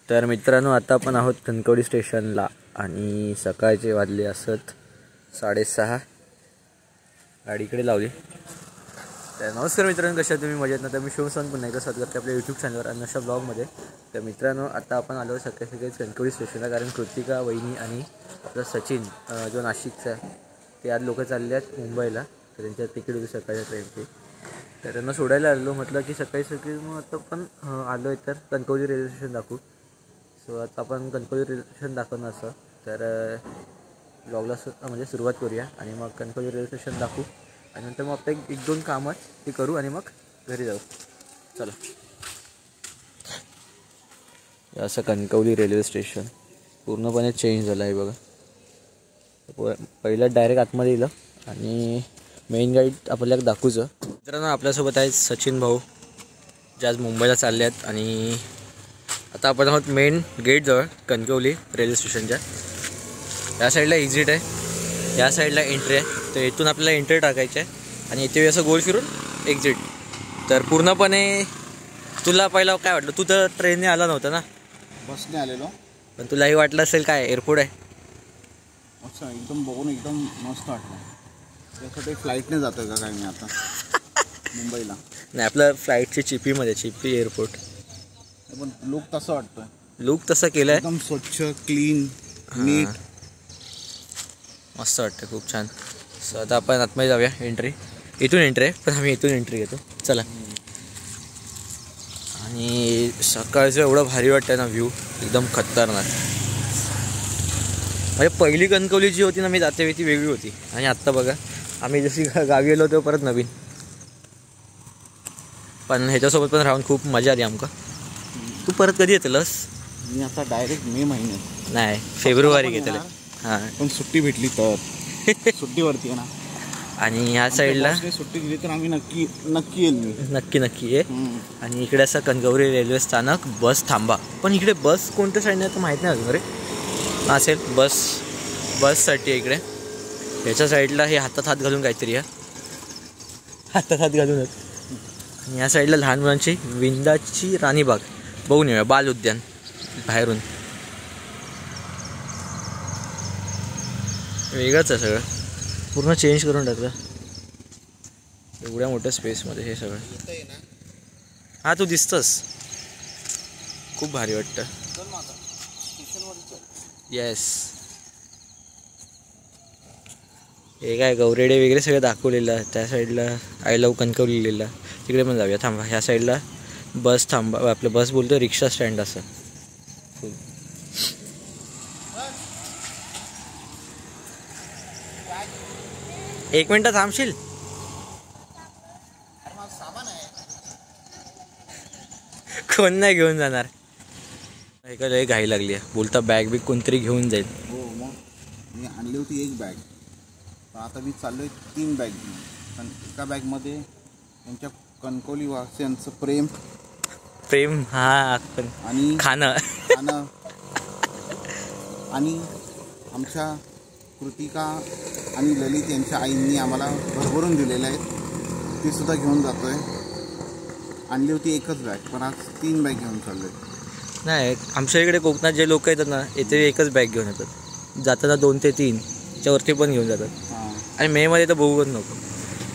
तर मित्रांनो, आता आपण आहोत कणकवली स्टेशनला आणि सकाळचे वाजले असत 6:30. गाडीकडे लावली. तर नमस्कार मित्रांनो, कशा तुम्ही मजेत ना? तर मी शिवसन पुन्हा एकदा स्वागत करते आपल्या यूट्यूब चॅनलवर आणि अशा ब्लॉगमध्ये. तर मित्रांनो, आता आपण आलो सकाळी कणकवली स्टेशनला, कारण कृतिका वहिनी आणि आपला सचिन जो नाशिकचा आहे ते आज लोक चालले आहेत मुंबईला. तर त्यांच्या तिकीट होती सकाळच्या ट्रेनची, तर त्यांना सोडायला आलो. म्हटलं की सकाळी मग आता पण आलो आहे तर कणकवली रेल्वे स्टेशन दाखवू. सो आता आपण कणकवली रेल्वे स्टेशन दाखवणं असं, तर ब्लॉगला म्हणजे सुरुवात करूया आणि मग कणकवली रेल्वे स्टेशन दाखवू आणि नंतर मग आपलं एक दोन कामं ते करू आणि मग घरी जाऊ. चला. असं कणकवली रेल्वे स्टेशन पूर्णपणे चेंज झालं आहे बघा. पहिलं डायरेक्ट आतमध्ये येलं आणि मेन गाईड आपल्याला दाखवूचं. मित्रांनो, आपल्यासोबत आहेत सचिन भाऊ, जे आज मुंबईला चालले आहेत. आणि आता आपण आहोत मेन गेटजवळ कणकवली रेल्वे स्टेशनच्या. या साईडला एक्झिट आहे, या साईडला एंट्री आहे. तर इथून आपल्याला एंट्री टाकायची आहे आणि इथे असं गोल फिरून एक्झिट. तर पूर्णपणे तुला पहिला काय वाटलं? तू तर ट्रेनने आला नव्हता ना? बसने आलेलो. पण तुलाही वाटलं असेल काय एअरपोर्ट आहे अच्छा, एकदम बघून एकदम मस्त वाटलं. त्यासाठी फ्लाईटने जातोय का काय मी आता मुंबईला? नाही, आपलं फ्लाईटची चिपी एअरपोर्ट. पण लुक तसं वाटतोय, लुक तसं केलं आहे, एकदम स्वच्छ, क्लीन, नीट, मस्त वाटतं, खूप छान. सो आता आपण आतमध्ये जाऊया. एंट्री इथून एंट्री आहे, पण आम्ही इथून एंट्री घेतो. चला. आणि सकाळचं एवढं भारी वाटतं ना, व्ह्यू एकदम खतरनाक. म्हणजे पहिली कणकवली जी होती ना मी जाते ती वेगळी होती, आणि आत्ता बघा आम्ही जशी गावी गेलो तेव्हा परत नवीन. पण ह्याच्यासोबत पण राहून खूप मजा आली आमका. तू परत कधी येतेलस? मी आता डायरेक्ट मे महिन्यात, नाही फेब्रुवारी घेतले. हां, पण सुट्टी भेटली तर सुट्टीवरती आहे ना. आणि ह्या साईडला सुट्टी दिली तर आम्ही नक्की येईल. मी नक्की ये. आणि इकडे असं कणकवली रेल्वे स्थानक, बस थांबा. पण इकडे बस कोणत्या साईडने तर माहीत नाही अजून रे. असेल बससाठी इकडे याच्या साईडला हे हातात हात घालून काहीतरी आहे, हातात हात घालूनच. आणि या साईडला लहान मुलांची विंदाची राणीबाग बघून येऊया, बाल उद्यान बाहेरून. वेगळंच आहे सगळं, पूर्ण चेंज करून टाकलं एवढ्या मोठ्या स्पेसमध्ये हे सगळं. हां, तू दिसतंस, खूप भारी वाटतं. येस, हे काय गौरेडे वगैरे सगळं दाखवलेलं. त्या साईडला आय लव्ह कणकवली लिहिलेलं, तिकडे पण जाऊया. थांबा, ह्या साईडला बस थांबा, आपलं बस बोलतो रिक्षा स्टँड असं. एक मिनटं थांबशील? कोण नाही घेऊन जाणार. ऐकायला लय घाई लागली आहे, बोलता बॅग बिग कोणतरी घेऊन जाईल. हो, मग मी आणली होती एक बॅग, तर आता मी चाललोय 3 बॅग घेऊन. पण एका बॅगमध्ये त्यांच्या कणकवली वासियांचं प्रेम हा, आणि खाणं आणि आमच्या कृतिका आणि ललित यांच्या आईंनी आम्हाला भरभरून दिलेलं आहे, ती सुद्धा घेऊन जातोय. आणली होती एकच बॅग, पण आज 3 बॅग घेऊन चाललोय. नाही, आमच्या इकडे कोकणात जे लोक येतात ना, येथे एकच बॅग घेऊन येतात. जाताना 2 ते 3 त्यावरती पण घेऊन जातात. आणि मेमध्ये तर बघूच नको,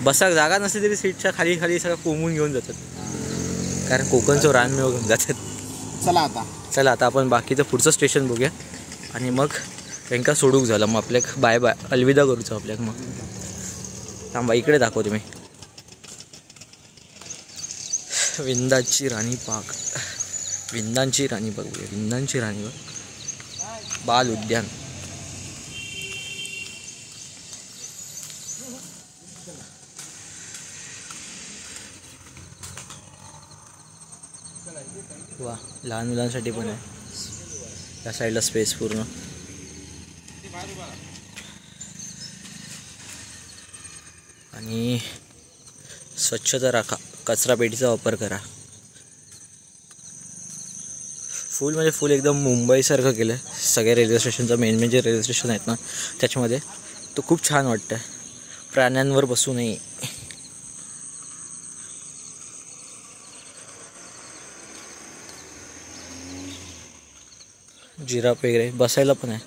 बसा जागा नसली तरी सीटच्या खाली सगळं कोंबून घेऊन जातात, कारण कोकणचं रानमेव घेऊन जातात. चला आता आपण बाकीचं पुढचं स्टेशन बघूया आणि मग त्यांना सोडूक झालं, मग आपल्याक बाय अलविदा करूचं आपल्याक. मग थांबा, इकडे दाखवतो मी. विंदाची राणीबाग बघूया. विंदांची राणीबाग, बाल उद्यान. वा, लहान मुलांसाठी पण आहे त्या साईडला स्पेस पूर्ण. आणि स्वच्छता राखा, कचरा पेटीचा वापर करा. फुल एकदम मुंबईसारखं केलं सगळ्या रेल्वे स्टेशनचं. मेन जे रेल्वे स्टेशन आहेत ना त्याच्यामध्ये तो खूप छान वाटतं. प्राण्यांवर बसू नये. जिराफ वगैरे बसायला पण आहे.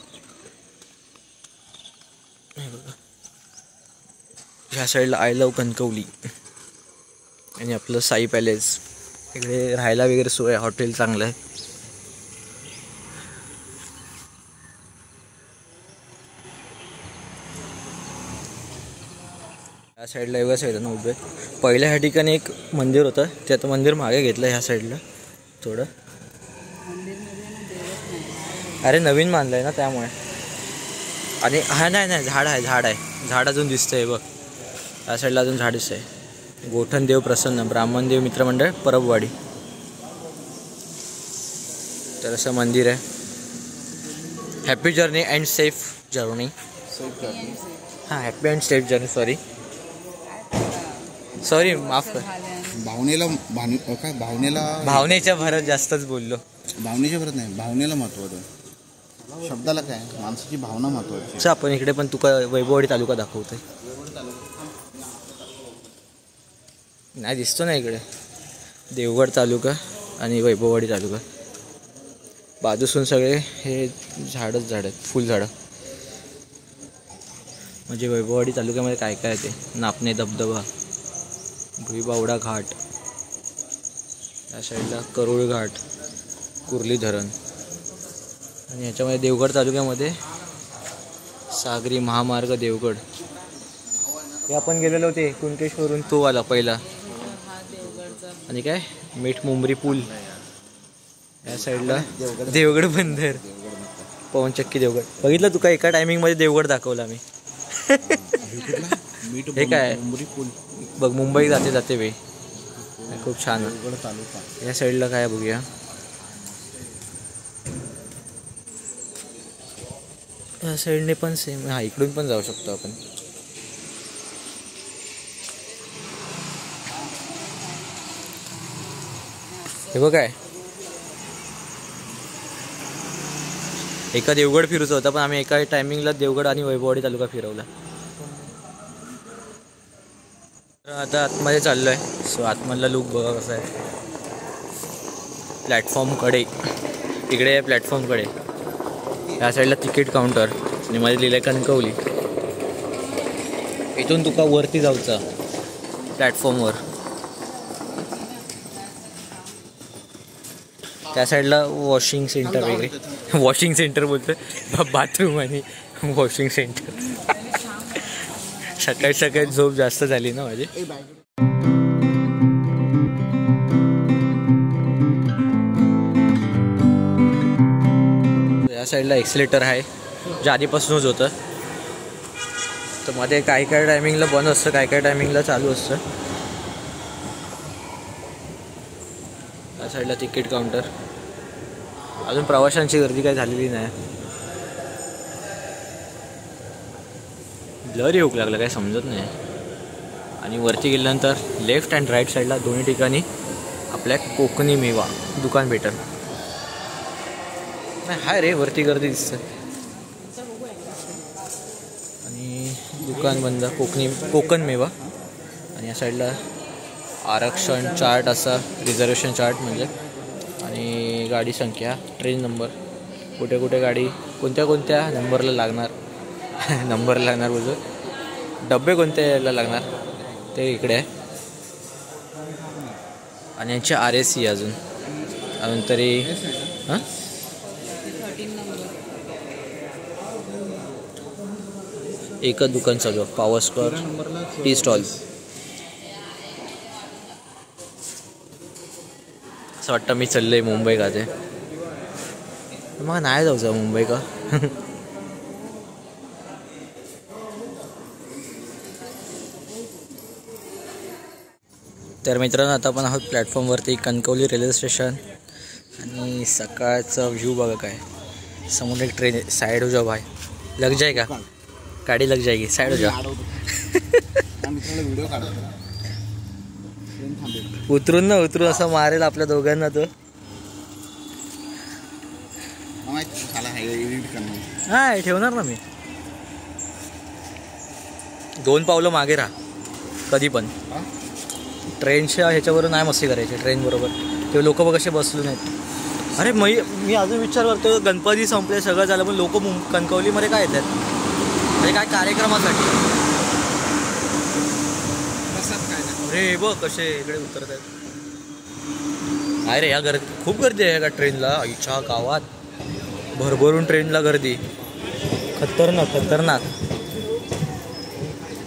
हे बघा, ह्या साईडला आय लव कणकवली आणि आपलं साई पॅलेस. इकडे राहायला वगैरे सोय आहे, हॉटेल चांगलं आहे. या साईडला एवढ्या साईडला उभे. पहिल्या ह्या ठिकाणी एक मंदिर होतं, ते आता मंदिर मागे घेतलं ह्या साईडला थोडं. अरे नवीन बांधलं आहे ना त्यामुळे. आणि हा नाही झाड आहे, झाड अजून दिसतंय बघ. या साईडला अजून झाड दिसतंय. गोठणदेव प्रसन्न ब्राह्मणदेव मित्रमंडळ परबवाडी, तर असं मंदिर आहे. Happy journey and safe journey. हां, happy and safe journey. Sorry माफ कर. भावनेच्या भरात जास्तच बोललो. भावनेच्या भरात नाही, भावनेला महत्त्व आहे. शब्दाला काय, माणसाची भावना महत्त्वाची. आपण इकडे पण तुका वैभववाडी तालुका दाखवतोय. नाही दिसतो ना इकडे देवगड तालुका आणि वैभववाडी तालुका. बाजूसून सगळे हे झाडच झाड आहेत, फुलझाडं. म्हणजे वैभववाडी तालुक्यामध्ये काय काय आहे ते, नापणे धबधबा, भुईबावडा घाट, या साईडला करोळ घाट, कुर्ली धरण. आणि ह्याच्यामध्ये देवगड तालुक्यामध्ये सागरी महामार्ग देवगड. हे आपण गेलेलो होते कुणकेश्वरून, तो आला पहिला. आणि काय मीठ मुंबरी पूल, या साईडला देवगड बंदर, पवनचक्की देवगड. बघितलं तुका एका टायमिंगमध्ये देवगड दाखवला आम्ही. हे काय मुंबरी पूल बघ, मुंबई जाते वे. खूप छान. या साईडला काय बघूया. या साईडने पण सेम. हा, इकडून पण जाऊ शकतो आपण. हे बघ काय, एका देवगड फिरूचा होता, पण आम्ही एका टायमिंगला देवगड आणि वैभववाडी तालुका फिरवला. आता आतमध्ये चाललो आहे. सो आतमधला लुक बघा कसा आहे. प्लॅटफॉर्मकडे, इकडे आहे प्लॅटफॉर्मकडे. या साईडला तिकीट काउंटर आणि मध्ये लिहिलं आहे कणकवली. इथून तुका वरती जाऊचा प्लॅटफॉर्मवर. त्या साईडला वॉशिंग सेंटर वगैरे. वॉशिंग सेंटर बोलतो, बाथरूम आणि वॉशिंग सेंटर. सकाळी झोप जास्त झाली ना माझी. या साईडला एक्सिलेटर आहे, जे आधीपासूनच होतं. तर मध्ये काय टायमिंगला बंद असतं, काय टायमिंगला चालू असतं. या साईडला तिकीट काउंटर. अजून प्रवाशांची गर्दी काही झालेली नाही. ब्लर येऊ लागलं, काही समजत नाही. आणि वरती गेल्यानंतर लेफ्ट अँड राईट साईडला दोन्ही ठिकाणी आपल्या कोकणी मेवा दुकान भेटेल. नाही हाय रे, वरती गर्दी दिसतं. आणि दुकान बंद, कोकण मेवा. आणि या साईडला आरक्षण चार्ट असा, रिझर्वेशन चार्ट म्हणजे. आणि गाडी संख्या, ट्रेन नंबर, कुठे कुठे गाडी कोणत्या नंबरला लागणार. नंबर लागणार बोलतो, डबे कोणत्याला लागणार ते इकडे आहे. आणि यांचे RSC अजून तरी. हां, एकच दुकान चालू, पॉवर स्क्वेअर टी स्टॉल. असं वाटतं मी चाललंय मुंबई का ते. मग नाही जाऊचा मुंबई का. तर मित्रांनो, आता आपण आहोत प्लॅटफॉर्मवरती, कणकवली रेल्वे स्टेशन. आणि सकाळचा व्ह्यू बघा काय. समोर एक ट्रेन साइड हो जाओ भाई, लग जाएगा गाड़ी, लग जाएगी, साइड हो जाओ. उतरून असं मारेल आपल्या दोघांना तो. हा, ठेवणार ना मी. 2 पावलं मागे राहा कधी पण. ट्रेनच्या ह्याच्यावरून नाही मस्ती करायची ट्रेन बरोबर. ते लोक बघ कसे बसले नाहीत. अरे मी अजून विचार करतो, गणपती संपले सगळं झालं पण लोक कणकवलीमध्ये काय येतात? म्हणजे काय कार्यक्रमासाठी? अरे बघ कसे इकडे उतरत आहेत. अरे या खूप गर्दी आहे का ट्रेनला? आईच्या गावात भरभरून ट्रेनला गर्दी. खतरनाक खतरनाक.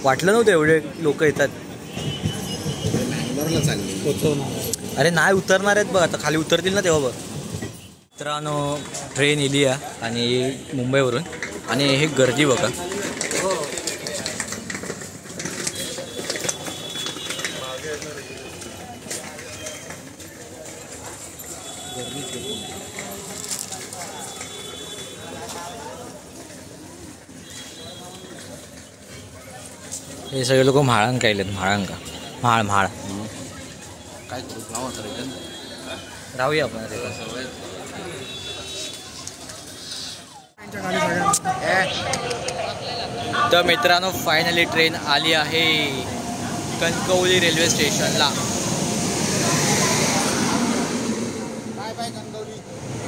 वाटलं नव्हतं एवढे लोक येतात. अरे नाही उतरणार आहेत बघ, आता खाली उतरतील ना तेव्हा बघ. मित्रांनो ट्रेन इली आहे आणि मुंबईवरून, आणि हे गर्दी बघा. हे सगळे लोक म्हाळांका येलेत. म्हाळांका म्हाळ काय राहूया आपण. तर मित्रांनो फायनली ट्रेन आली आहे कणकवली रेल्वे स्टेशनला.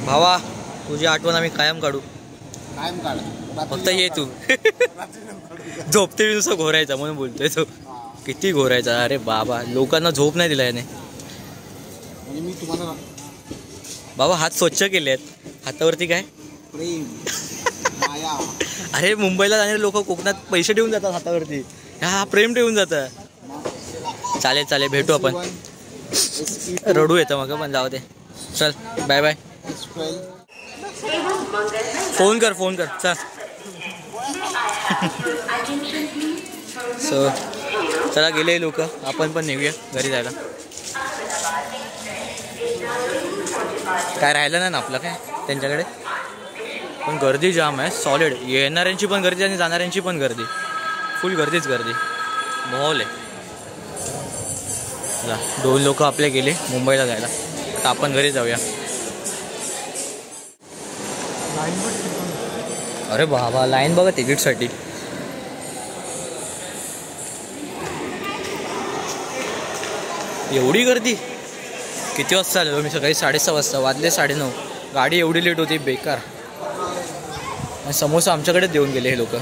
भावा तुझी आठवण आम्ही कायम काढू. कायम काढ, फक्त ये तू. झोपते मी नुसतं घोरायचा म्हणून बोलतोय तो. किती घोरायचा. अरे बाबा लोकांना झोप नाही दिला याने. मी तुम्हाला बाबा हात स्वच्छ केले आहेत. हातावरती काय प्रेम माया. अरे मुंबईला जाणारे लोक कोकणात पैसे ठेवून जातात हातावरती. हा प्रेम ठेवून जातं. चालेल चालेल भेटू आपण. रडू येतं मग पण जाऊ दे. चल बाय बाय. फोन कर चल. सो चला गेले लोक, आपण पण निघूया घरी जायला. काय राहिलं नाही ना आपलं काय त्यांच्याकडे. पण गर्दी जाम आहे सॉलिड. येणाऱ्यांची पण गर्दी आणि जाणाऱ्यांची पण गर्दी. फुल गर्दीच गर्दी. माहोल आहे. 2 लोक आपले गेले मुंबईला जायला. तर आपण घरी जाऊया. अरे बाबा लाईन बघा तिकीटसाठी. एवढी गर्दी. किती वाजता आलेलो मी? सकाळी 6:30 वाजता. वाजले 9:30. गाडी एवढी लेट होती बेकार. आणि समोसा आमच्याकडेच देऊन गेले हे लोक.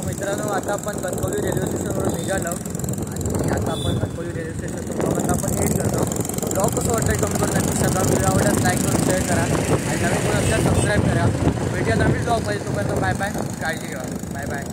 मित्रांनो आता आपण कणकवली रेल्वे स्टेशनवरून निघालो आणि आता आपण कणकवली रेल्वे स्टेशनवरून आपण एंड करतो. ब्लॉग कसं वाटतं कमेंट करून नक्की सांगा. व्हिडिओ आवडल्यास लाईक करून शेअर करा आणि नवीन कोण असल्यास सबस्क्राईब करा. भेटूया नवीन ब्लॉग पाहिजे. तोपर्यंत बाय बाय. काळजी घ्या. Bye bye.